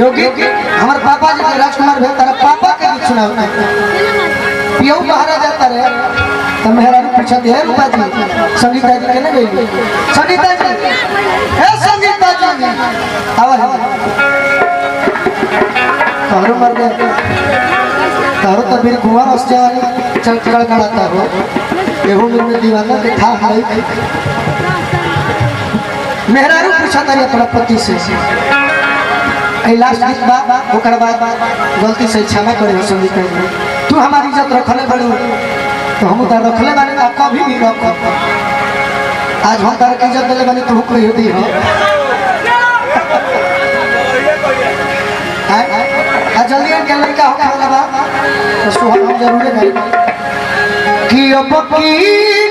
योगी हमारे पापा जी के राजकुमार भेल तारा पापा के भी सुना पियो बाहर जाता रहे तो मेहरा पूछा दे रूपा जी संगीता जी के ना गई संगीता जी हे संगीता जी आवाज तारो मर गए तारो तो मेरे कुआं बस जाने चल चल कराता हो एहो में दीवाना देखा है मेहरा पूछा तारी अपना पति से लास्ट गीत बा ओकर बाद गलती से क्षमा करे हो संगीता जी तू हमारी इज्जत रखले बड़ू तो हम तार रखले बानी ना कभी भी रख आज हम तार की इज्जत देले बानी तू कोई होती हो आ जल्दी के लड़का हो वाला बा तो सुहाग हम जरूर गई कि अब की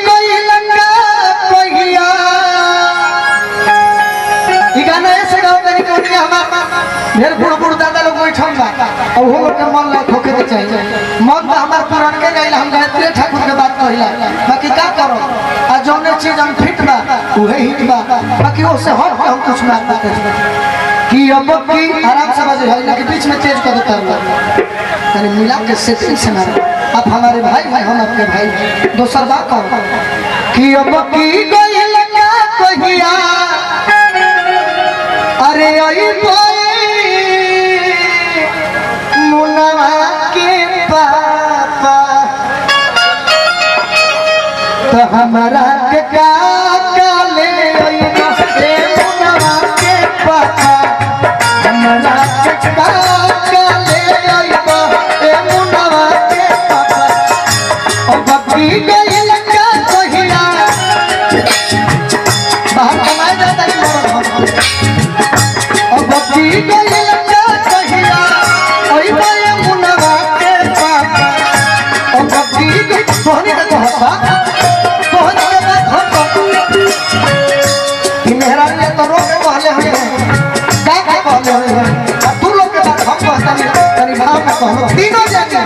कोई लंगा कहिया ई गाना ऐसे गाओ तनी कोनी हमार ढेर बुढ़ दादा लोग बैठल बा और वो लोग के मन लायक होके के चाहिए मन तो हमार पुरान के गइल हम गायत्री ठाकुर के बात कहिला बाकी का करो आ जोने चीज हम फिट बा उहे हिट बा बाकी वो से हट हम कुछ ना करते कि अब की आराम से बजे है लेकिन बीच में तेज कर देता है यानी मिला के सेटिंग से मारो आप हमारे भाई हैं हम आपके भाई दूसरा बात कहो कि अब की गइल का कहिया अरे आई तो हमारा के काले मुनवा के पापा हमारा के काले मुनवा के पापा और बकरी गई लगा कहिया बाहर कमाए जाता है और बकरी गई लगा कहिया ओई बाय मुनवा के पापा और बकरी गई सोहनी का कहता तीनों जाके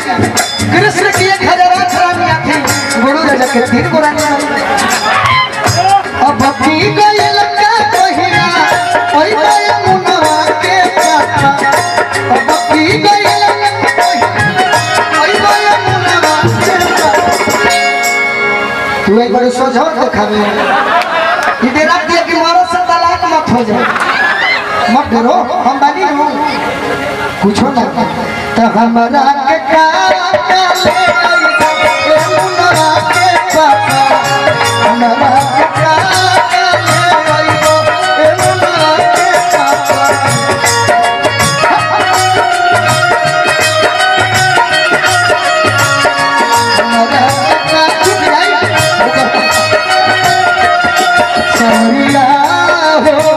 कृष्ण की 1008 रानियां थी गुरु राजा के 3 गो रानियां अब भक्ति गई लगा कहिया ओई बाय मुनवा के पापा अब भक्ति गई लगा कहिया ओई बाय मुनवा के पापा तू एक बार सोझो दिखावे इधर रख दिया कि मौत से तलाक मत हो जाए मत डरो हम बानी हो कुछ ना तो हमारा के काले मुनवा के पापा हमारा के काले मुनवा के पापा हमारा के सरिया हो